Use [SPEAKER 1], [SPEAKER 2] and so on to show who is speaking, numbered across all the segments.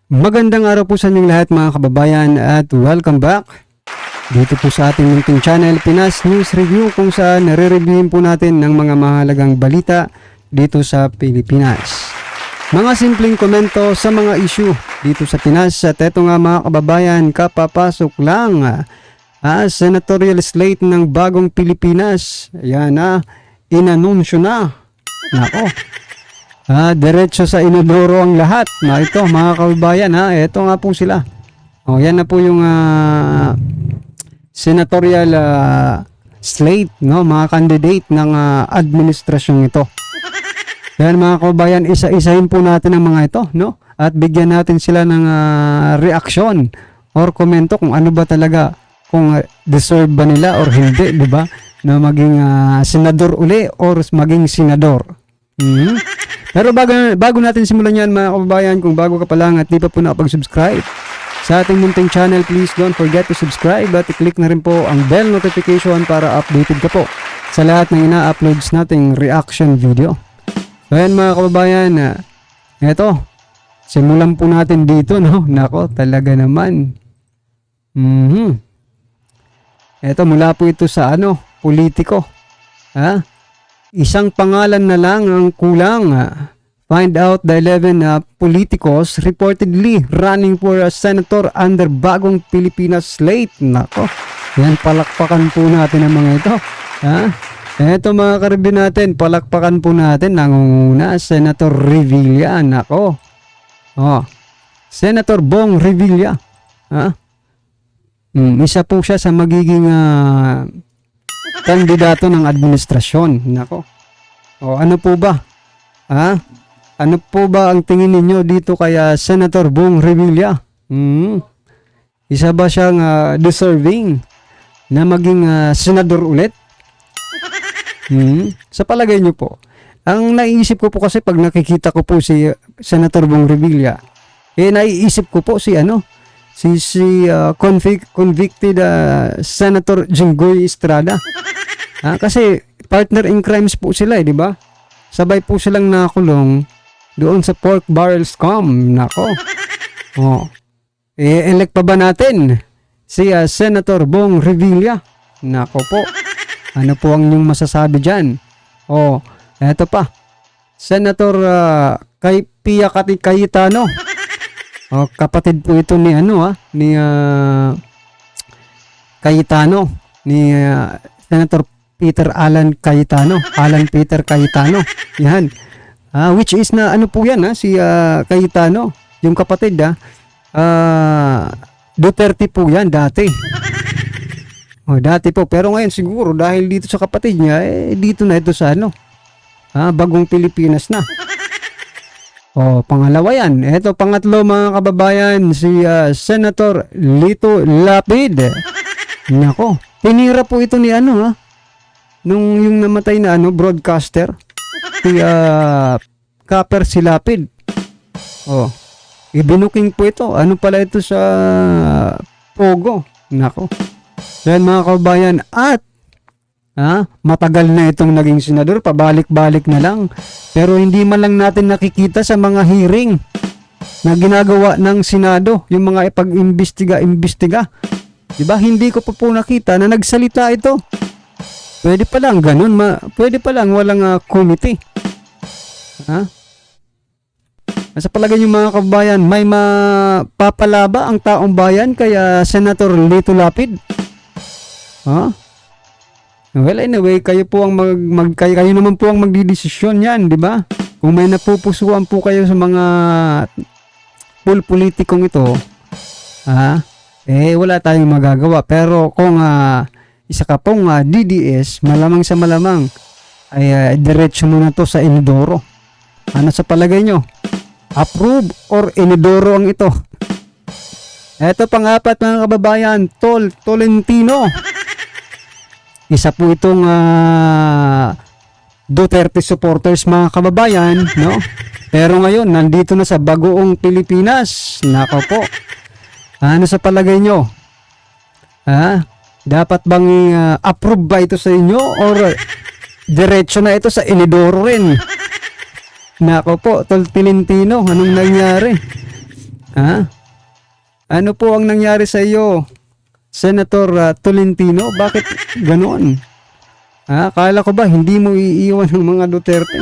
[SPEAKER 1] Magandang araw po sa inyong lahat mga kababayan at welcome back dito po sa ating munting channel Pinas News Review, kung saan nare-reviewin po natin ng mga mahalagang balita dito sa Pilipinas. Mga simpleng komento sa mga issue dito sa Pinas. At eto nga mga kababayan, kapapasok lang senatorial slate ng bagong Pilipinas. Ayan na, inanunsyo na. Nako. Diretso sa inodoro ang lahat. Ito mga kababayan, ito nga po sila. Yan na po yung senatorial slate, no, mga candidate ng administrasyong ito. Yan mga kababayan, isa-isahin po natin ang mga ito, no? At bigyan natin sila ng reaksyon or komento kung ano ba talaga, kung deserve ba nila or hindi, di ba? Na maging senador uli or maging senador. Pero bago natin simulan yan mga kababayan, kung bago ka pa lang at di pa po nakapag-subscribe sa ating munting channel, please don't forget to subscribe at i-click na rin po ang bell notification para updated ka po sa lahat ng ina-uploads nating reaction video. So yan mga kababayan, eto, simulan po natin dito, no? Nako, talaga naman. Eto, mula po ito sa politiko. Isang pangalan na lang ang kulang. Find out the 11 politicos reportedly running for a senator under bagong Pilipinas slate. Nako, yan, palakpakan po natin ang mga ito. Eto mga karibin natin, palakpakan po natin. Nangunguna, Senator Revilla. Nako. Senator Bong Revilla. Isa po siya sa magiging kandidato ng administrasyon. Nako. Ano po ba? Ano po ba ang tingin ninyo dito kay Senator Bong Revilla? Isa ba siyang deserving na maging senador ulit? Sa palagay niyo po. Ang naiisip ko po kasi pag nakikita ko po si Senator Bong Revilla, naiisip ko po si convicted Senator Jinggoy Estrada. Kasi partner in crimes po sila, di ba? Sabay po silang nakulong doon sa pork barrel scam. Nako. Elect pa ba natin si Senator Bong Revilla? Nako po. Ano po ang inyong masasabi dyan? Eto pa. Senator Pia Cayetano. Kapatid po ito ni ni Cayetano, ni Senator Peter Alan Cayetano, yan. Which is na po yan, si Cayetano, yung kapatid, Duterte po yan dati. Dati po, pero ngayon siguro dahil dito sa kapatid niya, dito na ito sa bagong Pilipinas na. Pangalawa yan. Ito, pangatlo mga kababayan, si Senator Lito Lapid. Nako, tinira po ito ni nung yung namatay na broadcaster, si Kaper si Lapid. Ibinuking po ito. Ano pala ito sa Pogo? Nako. Yan mga kababayan, at matagal na itong naging senador, pabalik-balik na lang. Pero hindi man lang natin nakikita sa mga hearing na ginagawa ng Senado, yung mga ipag-imbestiga. Diba? Hindi ko pa po nakita na nagsalita ito. Pwede pa lang ganun, pwede pa lang walang committee. Sa palagay niyo mga kababayan, may mapapalaba ang taong bayan kaya Senator Lito Lapid? Well, anyway, kayo po ang kayo naman po ang magdidesisyon yan, di ba? Kung may napupusuan po kayo sa mga politikong ito, wala tayong magagawa. Pero kung isa ka pong DDS, malamang sa malamang ay diretso mo na to sa inodoro. Ano sa palagay nyo? Approve or inodoro ang ito? Ito pang-apat mga kababayan, Tolentino. Isa po itong Duterte supporters mga kababayan, no? Pero ngayon, nandito na sa bagoong Pilipinas. Nako po. Ano sa palagay nyo? Dapat bang approve ba ito sa inyo or diretso na ito sa inodoro rin? Nako po, Tolentino, anong nangyari? Ha? Ano po ang nangyari sa iyo, Senator Tolentino? Bakit ganoon? Akala ko ba hindi mo iiwan ng mga Duterte?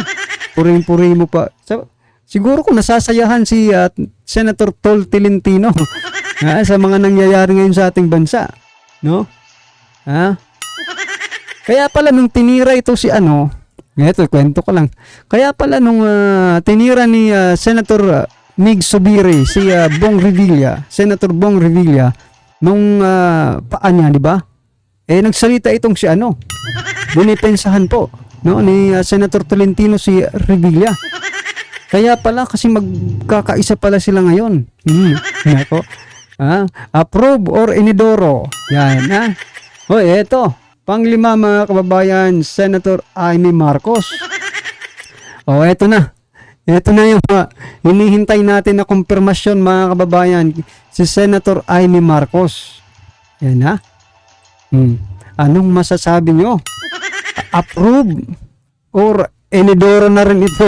[SPEAKER 1] Puring-puri mo pa. Siguro kung nasasayahan si Senator Tolentino sa mga nangyayari ngayon sa ating bansa. No? Kaya pala nung tinira ito si ito, kwento ko lang. Kaya pala nung tinira ni Senator Mig Subiri, si Bong Revilla, Senator Bong Revilla, nung paa niya, di ba? Nagsalita itong si dinipensahan po, no, ni Senator Tolentino si Revilla. Kaya pala kasi magkakaisa pala sila ngayon. Nako. Approve or inidoro. Yan, eto. Panglima mga kababayan, Senator Amy Marcos. Eto na. Ito na yung hinihintay natin na kumpirmasyon mga kababayan. Si Senator Amy Marcos. Yan Anong masasabi nyo? Approve or inidoro na rin ito?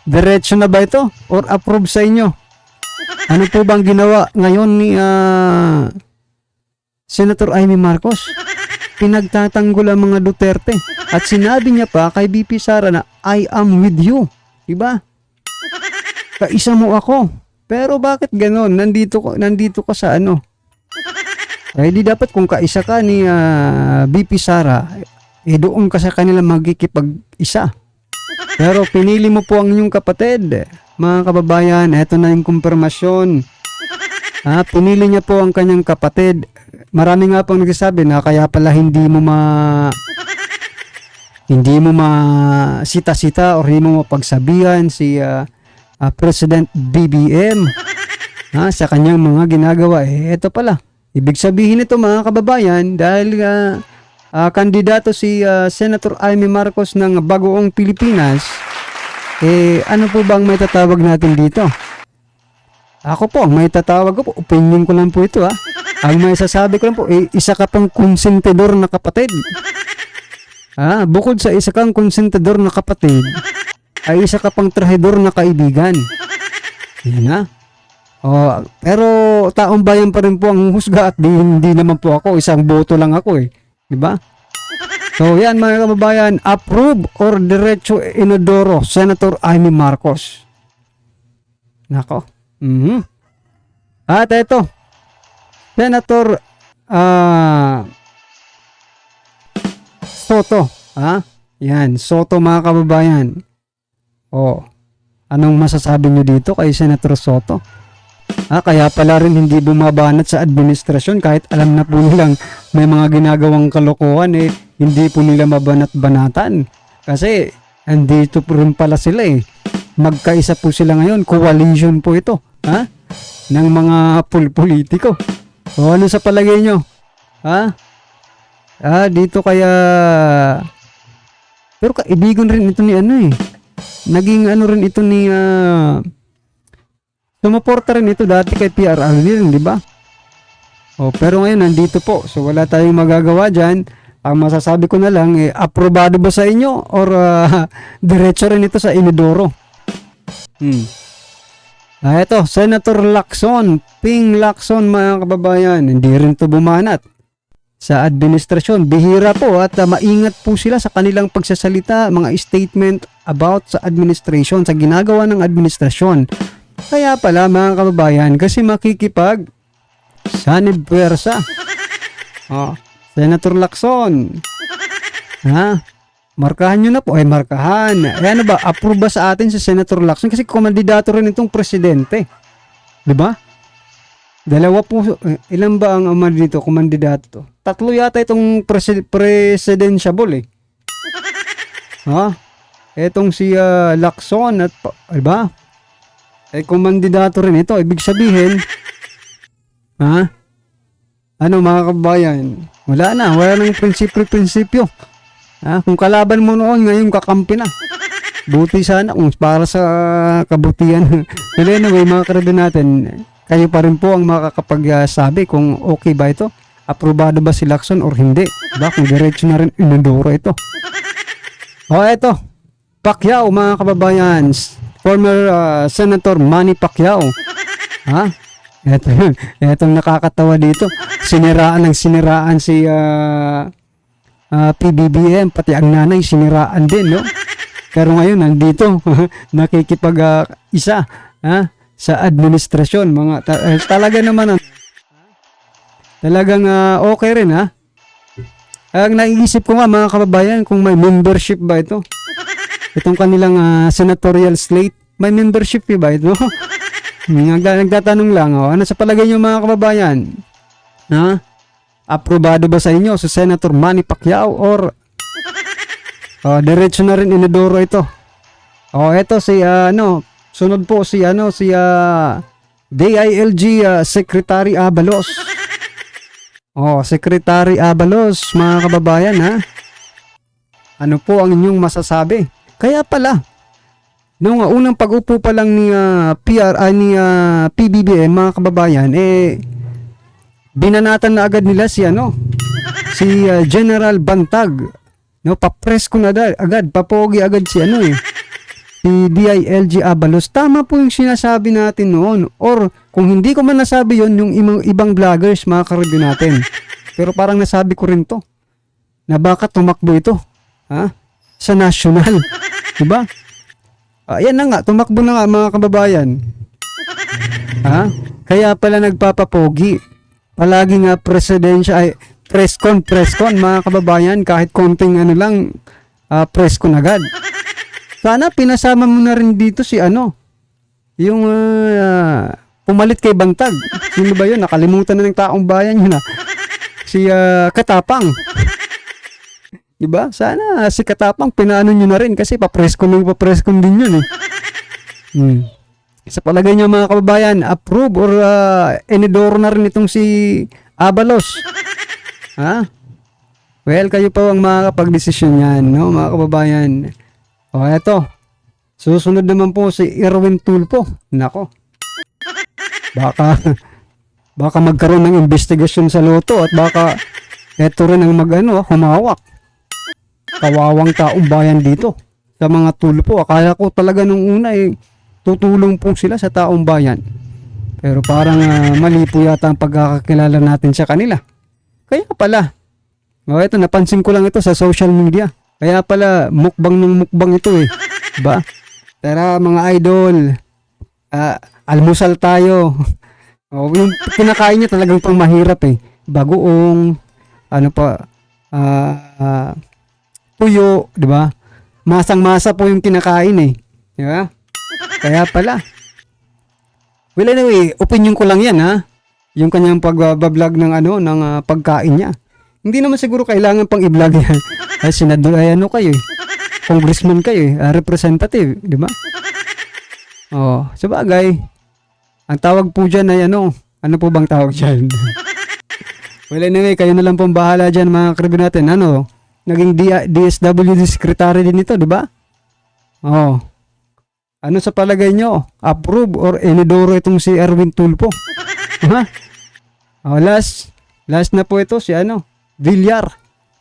[SPEAKER 1] Diretso na ba ito? Or approve sa inyo? Ano po bang ginawa ngayon ni Senator Amy Marcos? Pinagtatanggol ang mga Duterte. At sinabi niya pa kay BP Sara na I am with you. Diba? Kaisa mo ako. Pero bakit ganon? Nandito ka sa di dapat kung kaisa ka ni BP Sara, doon ka sa kanila magkikipag-isa. Pero pinili mo po ang inyong kapatid. Mga kababayan, eto na yung kumpirmasyon. Pinili niya po ang kanyang kapatid. Marami nga pong nagsasabi na kaya pala hindi mo sita-sita or hindi mo mapagsabihan si President BBM sa kanyang mga ginagawa. Ito pala. Ibig sabihin nito mga kababayan, dahil kandidato si Senator Amy Marcos ng Bagoong Pilipinas, ano po bang may tatawag natin dito? Ako po, may tatawag ko po, opinion ko lang po ito Ang may sasabi ko lang po, isa ka pang konsentidor na kapatid. Bukod sa isa kang konsentidor na kapatid, ay isa ka pang trahidor na kaibigan. Yan pero taong bayan pa rin po ang husga at hindi naman po ako, isang boto lang ako diba? So yan mga kababayan, approve or diretso inodoro Senator Amy Marcos. Nako. At ito, Senator Soto. Yan, Soto mga kababayan. Anong masasabi nyo dito kay Senator Soto? Kaya pala rin hindi bumabanat sa administrasyon kahit alam na po nilang may mga ginagawang kalokohan hindi po nila mabanat-banatan. Kasi andito po rin pala sila Magkaisa po sila ngayon, coalition po ito ng mga politiko. Ano sa palagay nyo? Dito kaya pero kaibigan rin ito ni naging rin ito ni sumuporta rin ito dati kay PRRD rin, di ba? Pero ngayon nandito po. So wala tayong magagawa dyan. Ang masasabi ko na lang, aprobado ba sa inyo or diretso rin ito sa inidoro? Ito, Senator Lacson, Ping Lacson mga kababayan, hindi rin to bumanat sa administrasyon. Bihira po at maingat po sila sa kanilang pagsasalita, mga statement about sa administration, sa ginagawa ng administrasyon. Kaya pala mga kababayan, kasi makikipag sanib puwersa. Senator Lacson. Markahan nyo na po. Markahan. Ano ba? Approve ba sa atin si Senator Lacson? Kasi kumandidato rin itong presidente. Diba? Dalawa po. Ilan ba ang dito kumandidato? 3 yata itong presidentiable Etong si Lacson at diba? Kumandidato rin ito. Ibig sabihin, ano mga kabayan? Wala nang prinsipyo. Kung kalaban mo noon, ngayon kakampi na. Buti sana kung para sa kabutihan. Pero anyway, mga karado natin, kayo pa rin po ang makakapagsabi kung okay ba ito. Aprobado ba si Lacson or hindi. Diba? Kung diretso na rin inodoro ito. Eto. Pacquiao mga kababayan. Former Senator Manny Pacquiao. Ha? Eto yun. Etong nakakatawa dito. Siniraan ng siniraan si PBBM, pati ang nanay siniraan din, no? Pero ngayon nandito nakikipag isa sa administrasyon talaga naman talagang okay rin ha. Ang naiisip ko nga mga kababayan kung may membership ba itong kanilang senatorial slate, may membership ba ito? Nagtatanong lang, ano sa palagay niyo mga kababayan? Aprobado ba sa inyo si Senator Manny Pacquiao or diretso na rin inidoro ito? Ito si sunod po si DILG Secretary Abalos. Secretary Abalos mga kababayan ano po ang inyong masasabi? Kaya pala nung unang pag-upo pa lang ni PBBM mga kababayan binanatan na agad nila si General Bantag, no, pa-press ko na agad, papogi agad si si DILG Abalos. Tama po yung sinasabi natin noon, or kung hindi ko man nasabi yon yung ibang vloggers mga kareview natin, pero parang nasabi ko rin to na baka tumakbo ito sa national, diba? Ayan na nga, tumakbo na nga mga kababayan. Kaya pala nagpapapogi. Palagi nga press con mga kababayan, kahit konting lang, press con agad. Sana pinasama mo na rin dito si yung pumalit kay Bantag. Sino ba yun? Nakalimutan na ng taong bayan yun Si Katapang. Diba? Sana si Katapang pinaano nyo na rin kasi pa-press con din yun Sa palagay nyo mga kababayan, approve or inidoro na rin itong si Abalos? Well, kayo pa ang makakapag-desisyon yan, no, mga kababayan. Eto. Susunod naman po si Erwin Tulfo. Nako. Baka magkaroon ng investigasyon sa loto at baka eto rin ang humawak. Kawawang taong bayan dito sa mga Tulfo. Akala ko talaga nung una tutulong po sila sa taong bayan. Pero parang mali po yata ang pagkakakilala natin sa kanila. Kaya pala, ito napansin ko lang ito sa social media. Kaya pala mukbang ito Diba? Tara mga idol, almusal tayo. Yung kinakain niya talagang pang mahirap bagoong, tuyo, diba? Masang-masa po yung kinakain diba? Kaya pala. Well anyway, opinion ko lang yan yung kanyang pag-vlog ng ng pagkain niya. Hindi naman siguro kailangan pang i-vlog yan. Senador kayo congressman kayo representative, di ba? Sabagay. Ang tawag po dyan ay ano po bang tawag dyan? Well anyway, kayo na lang pong bahala dyan mga karibin natin. Naging DSWD secretary din ito, di ba? Ano sa palagay nyo? Approve or inidoro itong si Erwin Tulfo? Last na po ito si Villar.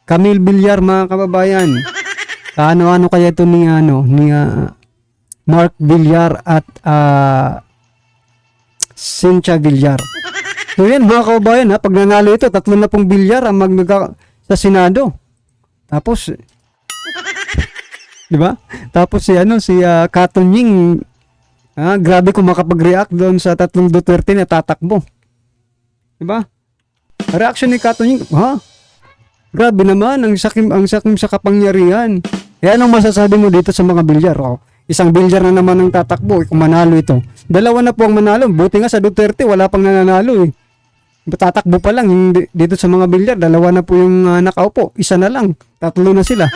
[SPEAKER 1] Camille Villar mga kababayan. Ano kaya ito ni Mark Villar at Cynthia Villar. So yan mga kababayan pag nanalo ito, 3 na pong Villar ang sa Senado. Tapos di ba? Tapos si Katon Ying grabe kung makapag-react doon sa 3 Duterte na tatakbo. Di ba? Reaction ni Katon Ying, grabe naman ang sakim sa kapangyarihan. Anong masasabi mo dito sa mga Villar? Isang Villar na naman ang tatakbo kung manalo ito. 2 na po ang manalo. Buti nga sa Duterte wala pang nananalo Tatakbo pa lang dito sa mga Villar, 2 na po yung nakaupo. 1 na lang, 3 na sila.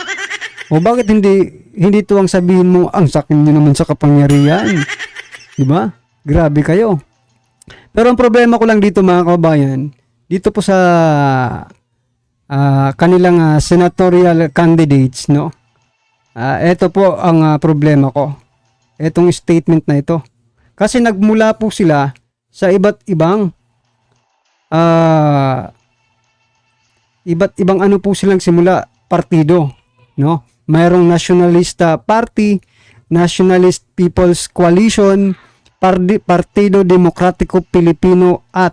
[SPEAKER 1] Bakit hindi ito ang sabihin mo, ang sakin nyo naman sa kapangyarihan? Diba? Grabe kayo. Pero ang problema ko lang dito mga kababayan, dito po sa kanilang senatorial candidates, no? Ito po ang problema ko. Itong statement na ito. Kasi nagmula po sila sa iba't ibang ano po silang simula partido, no? Mayroong Nationalista Party, Nationalist People's Coalition, Partido Demokratiko Pilipino at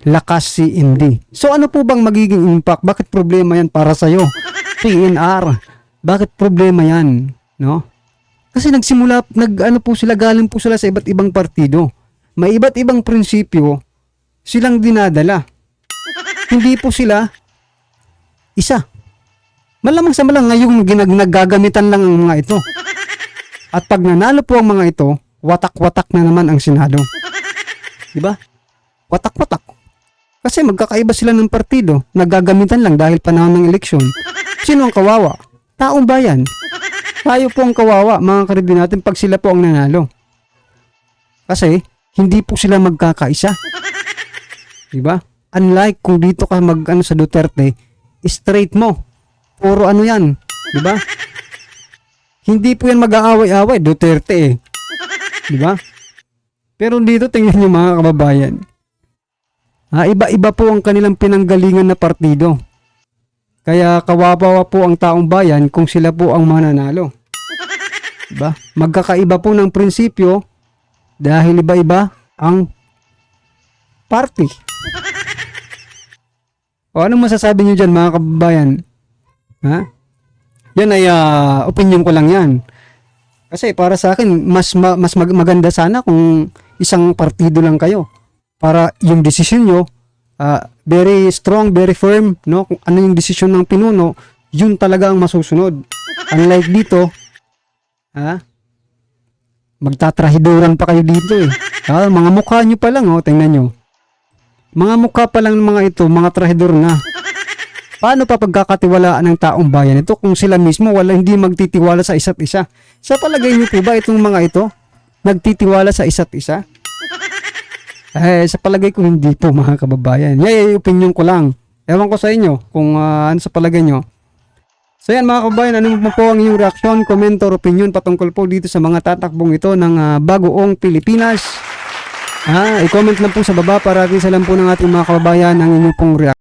[SPEAKER 1] Lakas CND. So ano po bang magiging impact? Bakit problema yan para sa'yo? PNR. Bakit problema yan? No? Kasi ano po sila, galing po sila sa iba't ibang partido. May iba't ibang prinsipyo silang dinadala. Hindi po sila isa. Malamang sa malang ngayong naggagamitan lang ang mga ito. At pag nanalo po ang mga ito, watak-watak na naman ang Senado. Diba? Watak-watak. Kasi magkakaiba sila ng partido, naggagamitan lang dahil panahon ng eleksyon. Sino ang kawawa? Taong bayan. Tayo po ang kawawa, mga karibin natin, pag sila po ang nanalo. Kasi, hindi po sila magkakaisa. Diba? Unlike kung dito ka sa Duterte, straight mo. Puro ano yan. Diba? Hindi po yan mag-aaway-aaway, Duterte eh. Diba? Pero dito, tingnan nyo mga kababayan. Iba-iba po ang kanilang pinanggalingan na partido. Kaya kawawa po ang taong bayan kung sila po ang mananalo. Diba? Magkakaiba po ng prinsipyo dahil iba-iba ang party. O anong masasabi nyo dyan mga kababayan? Ha? Yan ay opinion ko lang yan. Kasi para sa akin, mas maganda sana kung isang partido lang kayo. Para yung desisyon nyo, very strong, very firm, no? Kung ano yung desisyon ng pinuno, yun talaga ang masusunod. Unlike dito, magtatrahiduran pa kayo dito eh. Mga mukha nyo pa lang, tingnan nyo. Mga mukha pa lang ng mga ito, mga trahidor na. Paano pa pagkakatiwalaan ng taong bayan ito kung sila mismo hindi magtitiwala sa isa't isa? Sa palagay niyo po ba itong mga ito nagtitiwala sa isa't isa? Sa palagay ko hindi po mga kababayan. Opinion ko lang. Ewan ko sa inyo kung ano sa palagay nyo. So yan mga kababayan, ano po ang inyong reaksyon, comment or opinion patungkol po dito sa mga tatakbong ito ng Bagoong Pilipinas? I-comment lang po sa baba para at isa lang po ng ating mga kababayan ang inyong pong reaksyon.